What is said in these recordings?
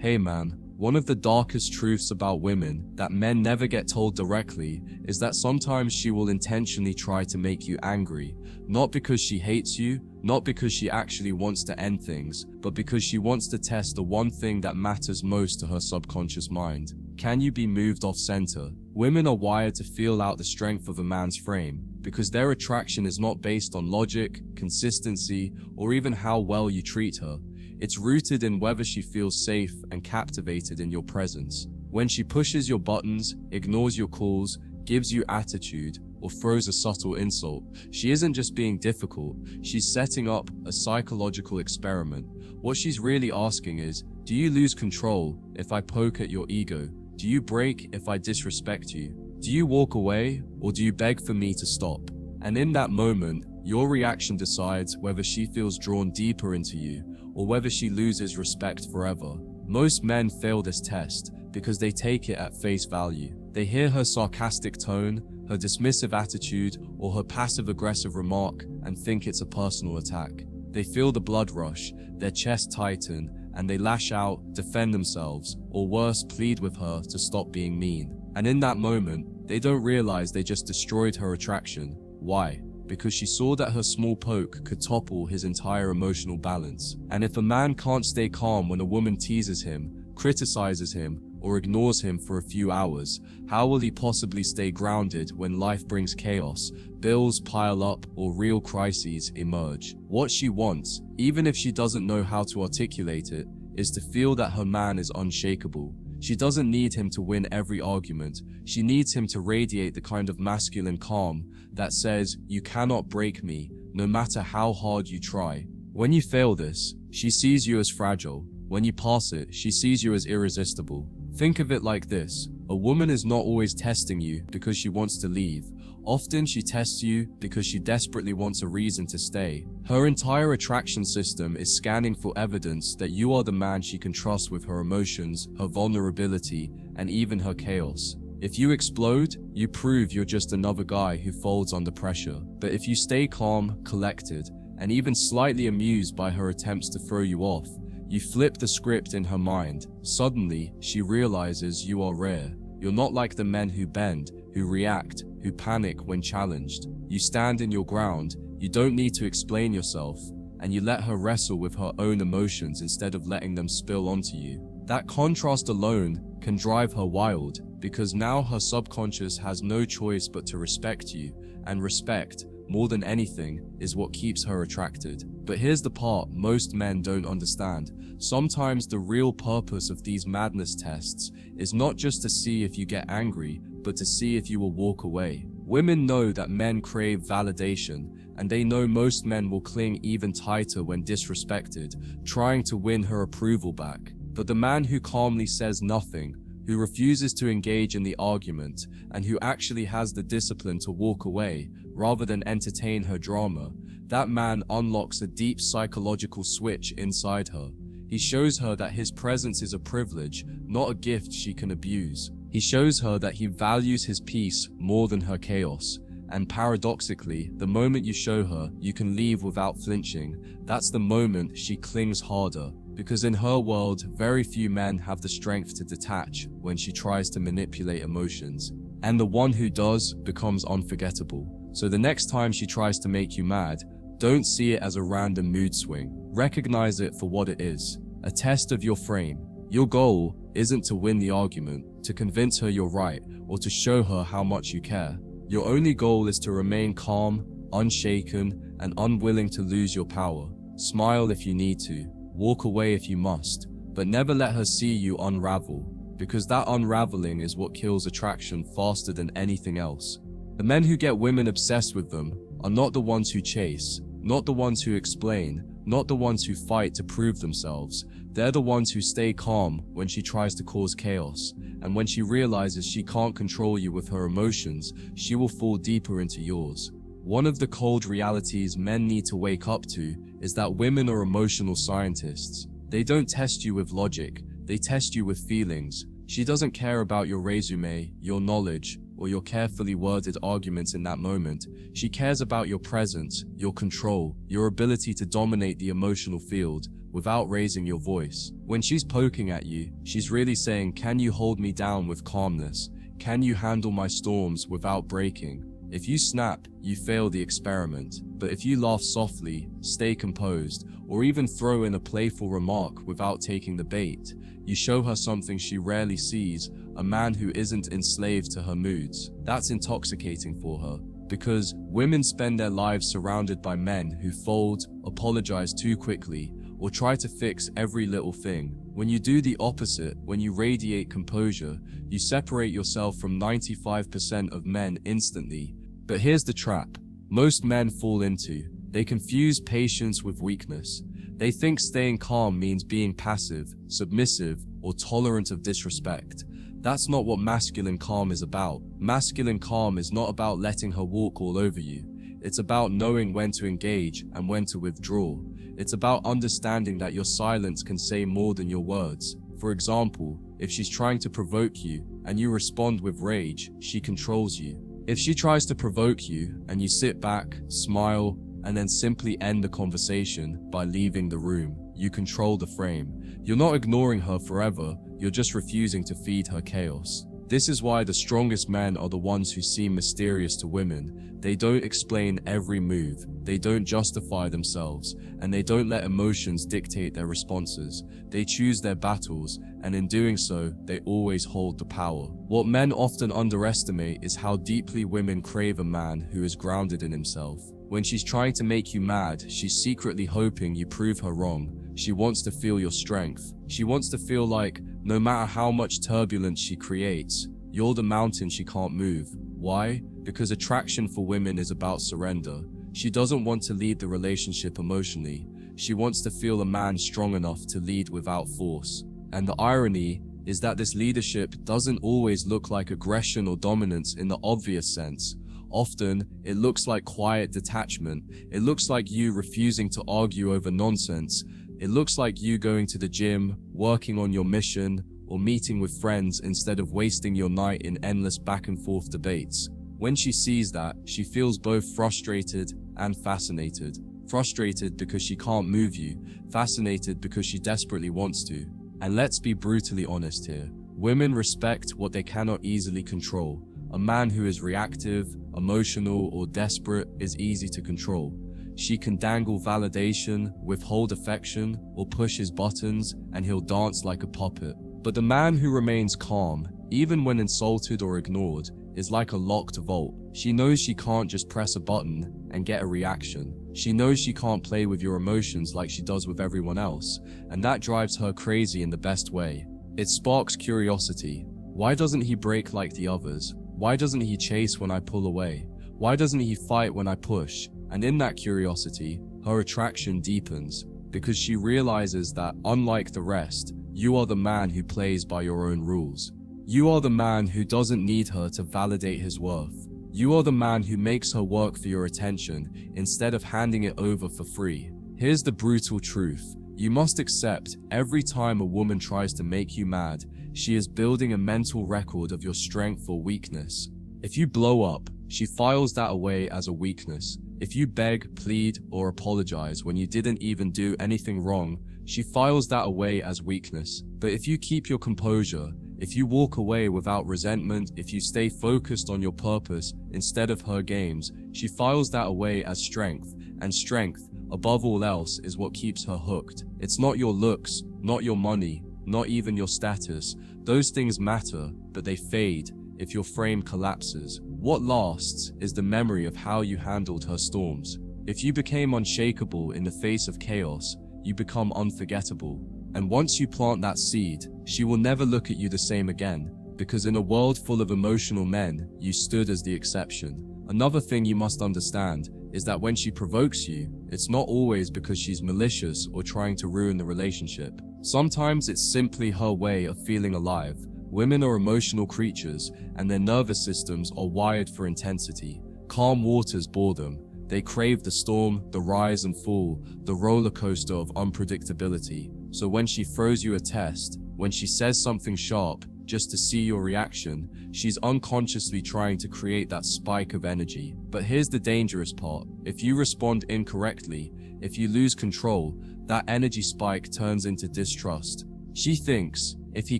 Hey man, one of the darkest truths about women that men never get told directly is that sometimes she will intentionally try to make you angry, not because she hates you, not because she actually wants to end things, but because she wants to test the one thing that matters most to her subconscious mind. Can you be moved off center? Women are wired to feel out the strength of a man's frame, because their attraction is not based on logic, consistency, or even how well you treat her. It's rooted in whether she feels safe and captivated in your presence. When she pushes your buttons, ignores your calls, gives you attitude, or throws a subtle insult, she isn't just being difficult, she's setting up a psychological experiment. What she's really asking is, do you lose control if I poke at your ego? Do you break if I disrespect you? Do you walk away, or do you beg for me to stop? And in that moment, your reaction decides whether she feels drawn deeper into you, or whether she loses respect forever. Most men fail this test because they take it at face value. They hear her sarcastic tone, her dismissive attitude, or her passive-aggressive remark and think it's a personal attack. They feel the blood rush, their chest tighten, and they lash out, defend themselves, or worse, plead with her to stop being mean. And in that moment, they don't realize they just destroyed her attraction. Why? Because she saw that her small poke could topple his entire emotional balance. And if a man can't stay calm when a woman teases him, criticizes him, or ignores him for a few hours, how will he possibly stay grounded when life brings chaos, bills pile up, or real crises emerge? What she wants, even if she doesn't know how to articulate it, is to feel that her man is unshakable. She doesn't need him to win every argument. She needs him to radiate the kind of masculine calm that says, you cannot break me, no matter how hard you try. When you fail this, she sees you as fragile. When you pass it, she sees you as irresistible. Think of it like this. A woman is not always testing you because she wants to leave. Often she tests you because she desperately wants a reason to stay. Her entire attraction system is scanning for evidence that you are the man she can trust with her emotions, her vulnerability, and even her chaos. If you explode, you prove you're just another guy who folds under pressure. But if you stay calm, collected, and even slightly amused by her attempts to throw you off, you flip the script in her mind. Suddenly, she realizes you are rare. You're not like the men who bend, who react, who panic when challenged. You stand in your ground, you don't need to explain yourself, and you let her wrestle with her own emotions instead of letting them spill onto you. That contrast alone can drive her wild, because now her subconscious has no choice but to respect you, and respect, more than anything, is what keeps her attracted. But here's the part most men don't understand. Sometimes the real purpose of these madness tests is not just to see if you get angry, but to see if you will walk away. Women know that men crave validation, and they know most men will cling even tighter when disrespected, trying to win her approval back. But the man who calmly says nothing, who refuses to engage in the argument, and who actually has the discipline to walk away rather than entertain her drama, that man unlocks a deep psychological switch inside her. He shows her that his presence is a privilege, not a gift she can abuse. He shows her that he values his peace more than her chaos. And paradoxically, the moment you show her you can leave without flinching, that's the moment she clings harder. Because in her world, very few men have the strength to detach when she tries to manipulate emotions. And the one who does becomes unforgettable. So the next time she tries to make you mad, don't see it as a random mood swing. Recognize it for what it is, a test of your frame. Your goal isn't to win the argument, to convince her you're right, or to show her how much you care. Your only goal is to remain calm, unshaken, and unwilling to lose your power. Smile if you need to, walk away if you must, but never let her see you unravel, because that unraveling is what kills attraction faster than anything else. The men who get women obsessed with them are not the ones who chase, not the ones who explain, not the ones who fight to prove themselves. They're the ones who stay calm when she tries to cause chaos, and when she realizes she can't control you with her emotions, she will fall deeper into yours. One of the cold realities men need to wake up to is that women are emotional scientists. They don't test you with logic, they test you with feelings. She doesn't care about your resume, your knowledge, or your carefully worded arguments in that moment. She cares about your presence, your control, your ability to dominate the emotional field without raising your voice. When she's poking at you, she's really saying, can you hold me down with calmness? Can you handle my storms without breaking? If you snap, you fail the experiment. But if you laugh softly, stay composed, or even throw in a playful remark without taking the bait, you show her something she rarely sees, a man who isn't enslaved to her moods. That's intoxicating for her, because women spend their lives surrounded by men who fold, apologize too quickly, or try to fix every little thing. When you do the opposite, when you radiate composure, you separate yourself from 95% of men instantly. But here's the trap most men fall into. They confuse patience with weakness. They think staying calm means being passive, submissive, or tolerant of disrespect. That's not what masculine calm is about. Masculine calm is not about letting her walk all over you. It's about knowing when to engage and when to withdraw. It's about understanding that your silence can say more than your words. For example, if she's trying to provoke you and you respond with rage, she controls you. If she tries to provoke you and you sit back, smile, and then simply end the conversation by leaving the room, you control the frame. You're not ignoring her forever, you're just refusing to feed her chaos. This is why the strongest men are the ones who seem mysterious to women. They don't explain every move, they don't justify themselves, and they don't let emotions dictate their responses. They choose their battles, and in doing so, they always hold the power. What men often underestimate is how deeply women crave a man who is grounded in himself. When she's trying to make you mad, she's secretly hoping you prove her wrong. She wants to feel your strength. She wants to feel like, no matter how much turbulence she creates, you're the mountain she can't move. Why? Because attraction for women is about surrender. She doesn't want to lead the relationship emotionally. She wants to feel a man strong enough to lead without force. And the irony is that this leadership doesn't always look like aggression or dominance in the obvious sense. Often, it looks like quiet detachment. It looks like you refusing to argue over nonsense. It looks like you going to the gym, working on your mission, or meeting with friends instead of wasting your night in endless back and forth debates. When she sees that, she feels both frustrated and fascinated. Frustrated because she can't move you, fascinated because she desperately wants to. And let's be brutally honest here. Women respect what they cannot easily control. A man who is reactive, emotional, or desperate is easy to control. She can dangle validation, withhold affection, or push his buttons, and he'll dance like a puppet. But the man who remains calm, even when insulted or ignored, is like a locked vault. She knows she can't just press a button and get a reaction. She knows she can't play with your emotions like she does with everyone else, and that drives her crazy in the best way. It sparks curiosity. Why doesn't he break like the others? Why doesn't he chase when I pull away? Why doesn't he fight when I push? And in that curiosity, her attraction deepens, because she realizes that, unlike the rest, you are the man who plays by your own rules. You are the man who doesn't need her to validate his worth. You are the man who makes her work for your attention instead of handing it over for free. Here's the brutal truth. You must accept every time a woman tries to make you mad, she is building a mental record of your strength or weakness. If you blow up, she files that away as a weakness. If you beg, plead, or apologize when you didn't even do anything wrong, she files that away as weakness. But if you keep your composure, if you walk away without resentment, if you stay focused on your purpose instead of her games, she files that away as strength. And strength, above all else, is what keeps her hooked. It's not your looks, not your money, not even your status. Those things matter, but they fade if your frame collapses. What lasts is the memory of how you handled her storms. If you became unshakable in the face of chaos, you become unforgettable. And once you plant that seed, she will never look at you the same again, because in a world full of emotional men, you stood as the exception. Another thing you must understand is that when she provokes you, it's not always because she's malicious or trying to ruin the relationship. Sometimes it's simply her way of feeling alive. Women are emotional creatures, and their nervous systems are wired for intensity. Calm waters bore them. They crave the storm, the rise and fall, the roller coaster of unpredictability. So when she throws you a test, when she says something sharp, just to see your reaction, she's unconsciously trying to create that spike of energy. But here's the dangerous part. If you respond incorrectly, if you lose control, that energy spike turns into distrust. She thinks, if he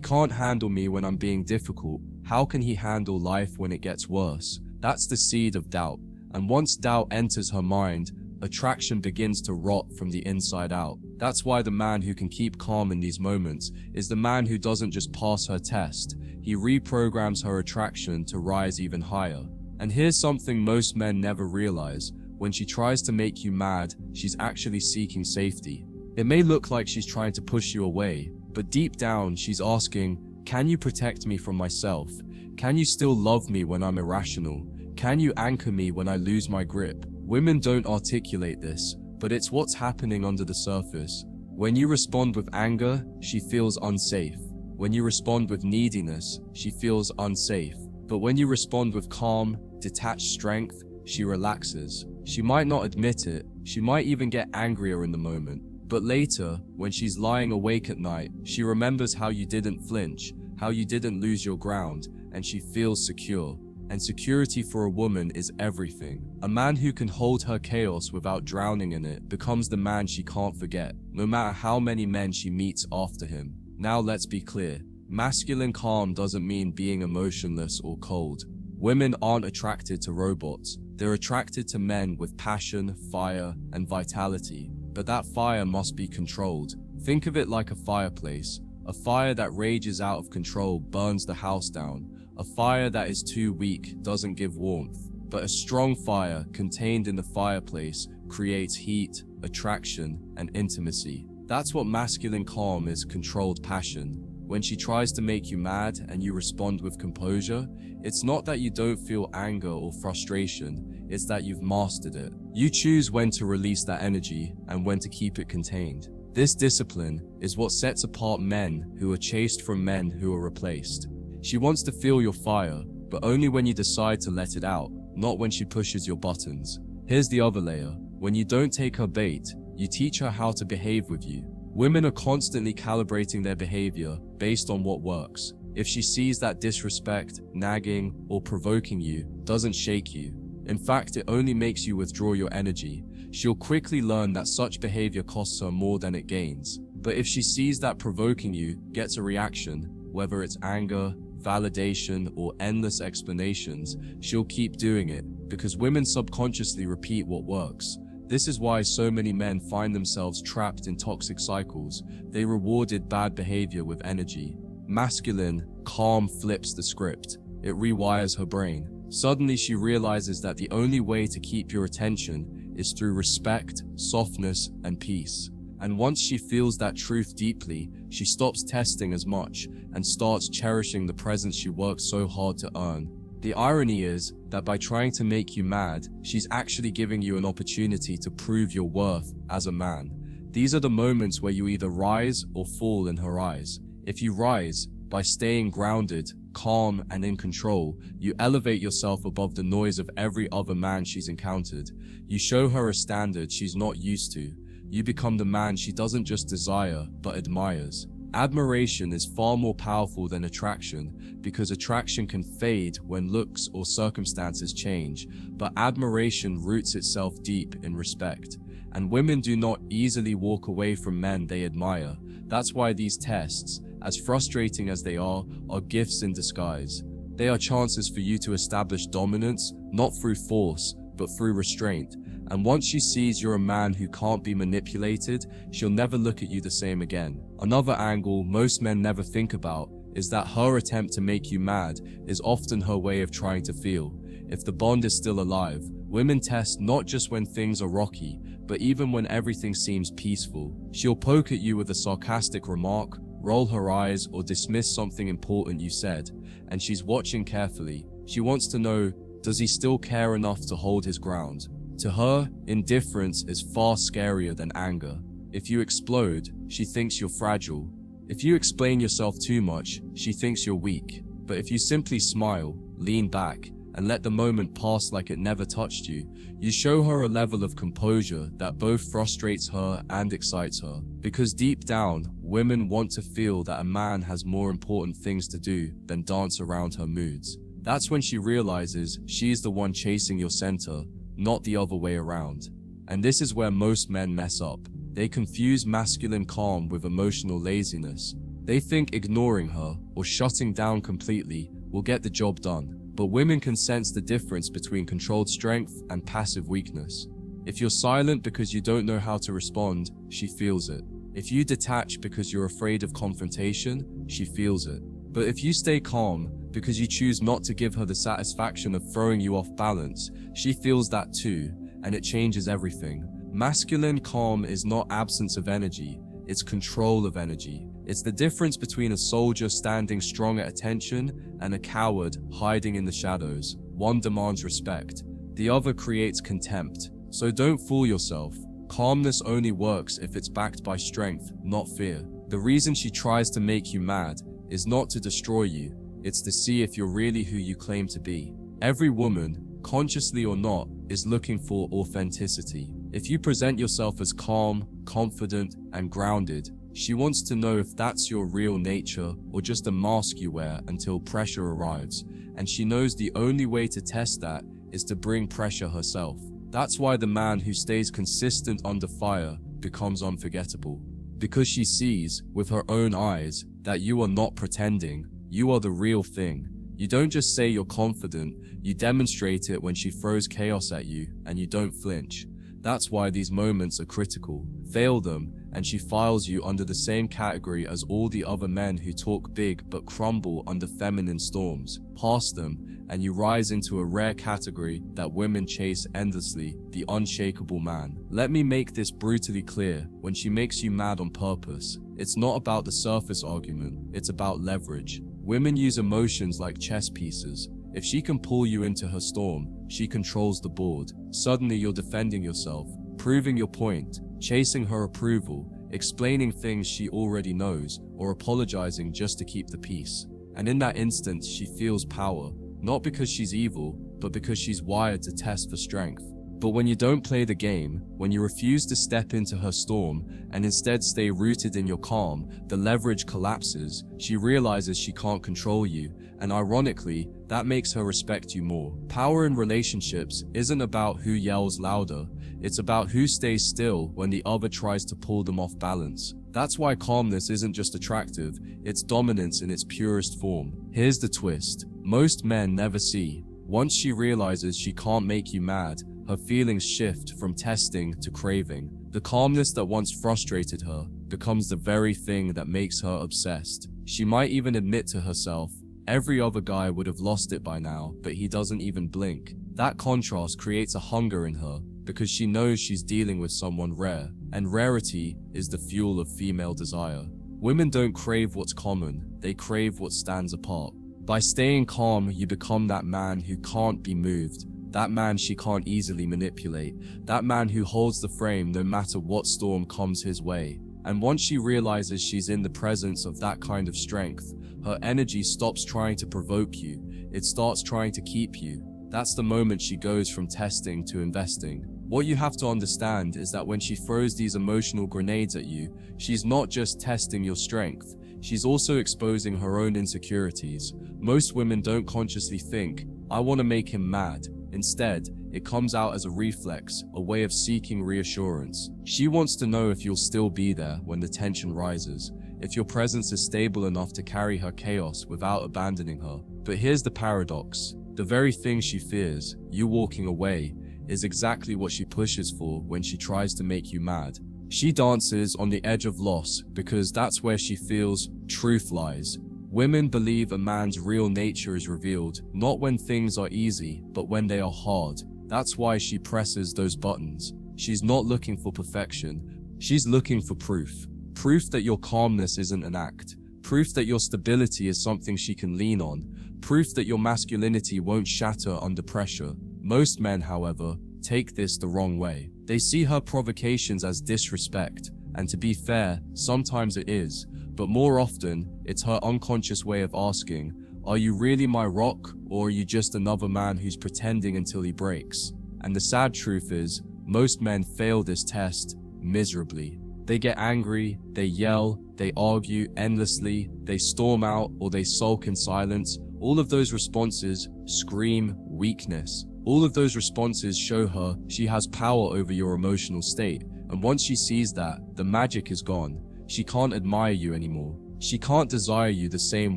can't handle me when I'm being difficult, how can he handle life when it gets worse? That's the seed of doubt. And once doubt enters her mind, attraction begins to rot from the inside out. That's why the man who can keep calm in these moments is the man who doesn't just pass her test, he reprograms her attraction to rise even higher. And here's something most men never realize. When she tries to make you mad, she's actually seeking safety. It may look like she's trying to push you away, but deep down she's asking, can you protect me from myself? Can you still love me when I'm irrational? Can you anchor me when I lose my grip? Women don't articulate this, but it's what's happening under the surface. When you respond with anger, she feels unsafe. When you respond with neediness, she feels unsafe. But when you respond with calm, detached strength, she relaxes. She might not admit it, she might even get angrier in the moment. But later, when she's lying awake at night, she remembers how you didn't flinch, how you didn't lose your ground, and she feels secure. And security for a woman is everything. A man who can hold her chaos without drowning in it becomes the man she can't forget, no matter how many men she meets after him. Now let's be clear. Masculine calm doesn't mean being emotionless or cold. Women aren't attracted to robots. They're attracted to men with passion, fire, and vitality. But that fire must be controlled. Think of it like a fireplace. A fire that rages out of control burns the house down. A fire that is too weak doesn't give warmth, but a strong fire contained in the fireplace creates heat, attraction, and intimacy. That's what masculine calm is, controlled passion. When she tries to make you mad and you respond with composure, it's not that you don't feel anger or frustration, it's that you've mastered it. You choose when to release that energy and when to keep it contained. This discipline is what sets apart men who are chased from men who are replaced. She wants to feel your fire, but only when you decide to let it out, not when she pushes your buttons. Here's the other layer. When you don't take her bait, you teach her how to behave with you. Women are constantly calibrating their behavior based on what works. If she sees that disrespect, nagging, or provoking you doesn't shake you, in fact, it only makes you withdraw your energy, she'll quickly learn that such behavior costs her more than it gains. But if she sees that provoking you gets a reaction, whether it's anger, validation, or endless explanations, she'll keep doing it, because women subconsciously repeat what works. This is why so many men find themselves trapped in toxic cycles. They rewarded bad behavior with energy. Masculine, calm flips the script. It rewires her brain. Suddenly she realizes that the only way to keep your attention is through respect, softness, and peace. And once she feels that truth deeply, she stops testing as much and starts cherishing the presence she worked so hard to earn. The irony is that by trying to make you mad, she's actually giving you an opportunity to prove your worth as a man. These are the moments where you either rise or fall in her eyes. If you rise, by staying grounded, calm, and in control, you elevate yourself above the noise of every other man she's encountered. You show her a standard she's not used to. You become the man she doesn't just desire, but admires. Admiration is far more powerful than attraction, because attraction can fade when looks or circumstances change, but admiration roots itself deep in respect. And women do not easily walk away from men they admire. That's why these tests, as frustrating as they are gifts in disguise. They are chances for you to establish dominance, not through force, but through restraint. And once she sees you're a man who can't be manipulated, she'll never look at you the same again. Another angle most men never think about is that her attempt to make you mad is often her way of trying to feel if the bond is still alive. Women test not just when things are rocky, but even when everything seems peaceful. She'll poke at you with a sarcastic remark, roll her eyes, or dismiss something important you said, and she's watching carefully. She wants to know, does he still care enough to hold his ground? To her, indifference is far scarier than anger. If you explode, she thinks you're fragile. If you explain yourself too much, she thinks you're weak. But if you simply smile, lean back, and let the moment pass like it never touched you, you show her a level of composure that both frustrates her and excites her. Because deep down, women want to feel that a man has more important things to do than dance around her moods. That's when she realizes she's the one chasing your center, not the other way around. And this is where most men mess up. They confuse masculine calm with emotional laziness. They think ignoring her or shutting down completely will get the job done. But women can sense the difference between controlled strength and passive weakness. If you're silent because you don't know how to respond, she feels it. If you detach because you're afraid of confrontation, she feels it. But if you stay calm because you choose not to give her the satisfaction of throwing you off balance, she feels that too, and it changes everything. Masculine calm is not absence of energy, it's control of energy. It's the difference between a soldier standing strong at attention and a coward hiding in the shadows. One demands respect, the other creates contempt. So don't fool yourself. Calmness only works if it's backed by strength, not fear. The reason she tries to make you mad is not to destroy you, it's to see if you're really who you claim to be. Every woman, consciously or not, is looking for authenticity. If you present yourself as calm, confident, and grounded, she wants to know if that's your real nature or just a mask you wear until pressure arrives. And she knows the only way to test that is to bring pressure herself. That's why the man who stays consistent under fire becomes unforgettable. Because she sees, with her own eyes, that you are not pretending, you are the real thing. You don't just say you're confident, you demonstrate it when she throws chaos at you and you don't flinch. That's why these moments are critical. Fail them, and she files you under the same category as all the other men who talk big but crumble under feminine storms. Pass them, and you rise into a rare category that women chase endlessly, the unshakable man. Let me make this brutally clear. When she makes you mad on purpose, it's not about the surface argument, it's about leverage. Women use emotions like chess pieces. If she can pull you into her storm, she controls the board. Suddenly you're defending yourself, proving your point, chasing her approval, explaining things she already knows, or apologizing just to keep the peace. And in that instant, she feels power, not because she's evil, but because she's wired to test for strength. But when you don't play the game, when you refuse to step into her storm and instead stay rooted in your calm, the leverage collapses. She realizes she can't control you, and ironically, that makes her respect you more. Power in relationships isn't about who yells louder, it's about who stays still when the other tries to pull them off balance. That's why calmness isn't just attractive, it's dominance in its purest form. Here's the twist. Most men never see. Once she realizes she can't make you mad, her feelings shift from testing to craving. The calmness that once frustrated her becomes the very thing that makes her obsessed. She might even admit to herself, every other guy would have lost it by now, but he doesn't even blink. That contrast creates a hunger in her because she knows she's dealing with someone rare, and rarity is the fuel of female desire. Women don't crave what's common, they crave what stands apart. By staying calm, you become that man who can't be moved. That man she can't easily manipulate. That man who holds the frame no matter what storm comes his way. And once she realizes she's in the presence of that kind of strength, her energy stops trying to provoke you. It starts trying to keep you. That's the moment she goes from testing to investing. What you have to understand is that when she throws these emotional grenades at you, she's not just testing your strength. She's also exposing her own insecurities. Most women don't consciously think, I want to make him mad. Instead, it comes out as a reflex, a way of seeking reassurance. She wants to know if you'll still be there when the tension rises, if your presence is stable enough to carry her chaos without abandoning her. But here's the paradox. The very thing she fears, you walking away, is exactly what she pushes for when she tries to make you mad. She dances on the edge of loss because that's where she feels truth lies. Women believe a man's real nature is revealed, not when things are easy, but when they are hard. That's why she presses those buttons. She's not looking for perfection. She's looking for proof. Proof that your calmness isn't an act. Proof that your stability is something she can lean on. Proof that your masculinity won't shatter under pressure. Most men, however, take this the wrong way. They see her provocations as disrespect, and to be fair, sometimes it is. But more often, it's her unconscious way of asking, are you really my rock, or are you just another man who's pretending until he breaks? And the sad truth is, most men fail this test miserably. They get angry, they yell, they argue endlessly, they storm out, or they sulk in silence. All of those responses scream weakness. All of those responses show her she has power over your emotional state. And once she sees that, the magic is gone. She can't admire you anymore. She can't desire you the same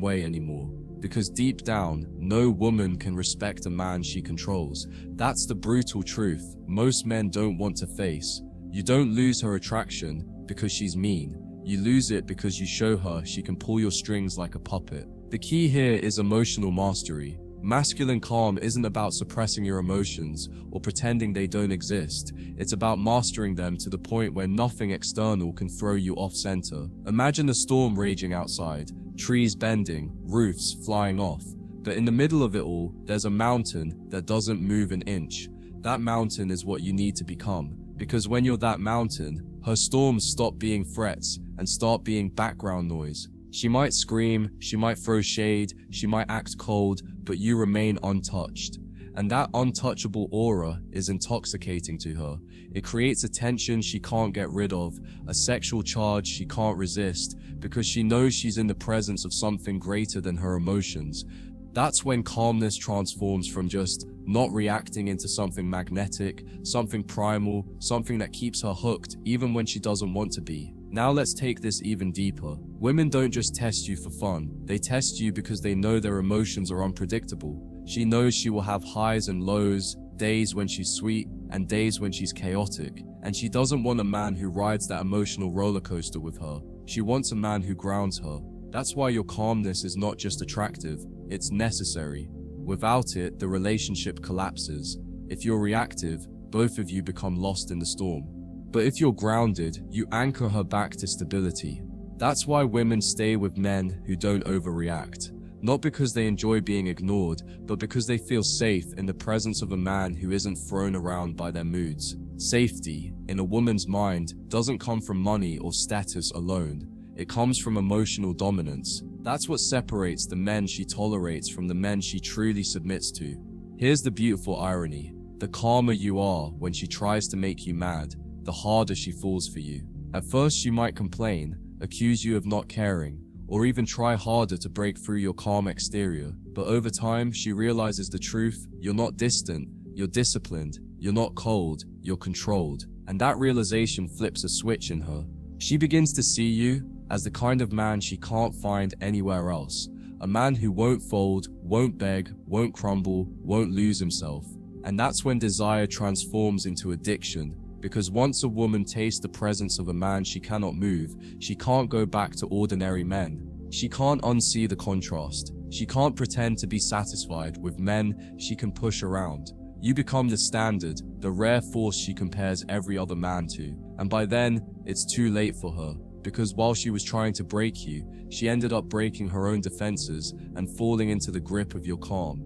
way anymore. Because deep down, no woman can respect a man she controls. That's the brutal truth most men don't want to face. You don't lose her attraction because she's mean. You lose it because you show her she can pull your strings like a puppet. The key here is emotional mastery. Masculine calm isn't about suppressing your emotions or pretending they don't exist. It's about mastering them to the point where nothing external can throw you off center. Imagine a storm raging outside, trees bending, roofs flying off. But in the middle of it all, there's a mountain that doesn't move an inch. That mountain is what you need to become. Because when you're that mountain, her storms stop being threats and start being background noise. She might scream, she might throw shade, she might act cold, but you remain untouched. And that untouchable aura is intoxicating to her. It creates a tension she can't get rid of, a sexual charge she can't resist, because she knows she's in the presence of something greater than her emotions. That's when calmness transforms from just not reacting into something magnetic, something primal, something that keeps her hooked even when she doesn't want to be. Now let's take this even deeper. Women don't just test you for fun. They test you because they know their emotions are unpredictable. She knows she will have highs and lows, days when she's sweet and days when she's chaotic. And she doesn't want a man who rides that emotional roller coaster with her. She wants a man who grounds her. That's why your calmness is not just attractive, it's necessary. Without it, the relationship collapses. If you're reactive, both of you become lost in the storm. But if you're grounded, you anchor her back to stability. That's why women stay with men who don't overreact. Not because they enjoy being ignored, but because they feel safe in the presence of a man who isn't thrown around by their moods. Safety, in a woman's mind, doesn't come from money or status alone. It comes from emotional dominance. That's what separates the men she tolerates from the men she truly submits to. Here's the beautiful irony. The calmer you are when she tries to make you mad, the harder she falls for you. At first she might complain, accuse you of not caring, or even try harder to break through your calm exterior. But over time, she realizes the truth. You're not distant, you're disciplined, you're not cold, you're controlled. And that realization flips a switch in her. She begins to see you as the kind of man she can't find anywhere else. A man who won't fold, won't beg, won't crumble, won't lose himself. And that's when desire transforms into addiction. Because once a woman tastes the presence of a man she cannot move, she can't go back to ordinary men. She can't unsee the contrast. She can't pretend to be satisfied with men she can push around. You become the standard, the rare force she compares every other man to. And by then, it's too late for her. Because while she was trying to break you, she ended up breaking her own defenses and falling into the grip of your calm.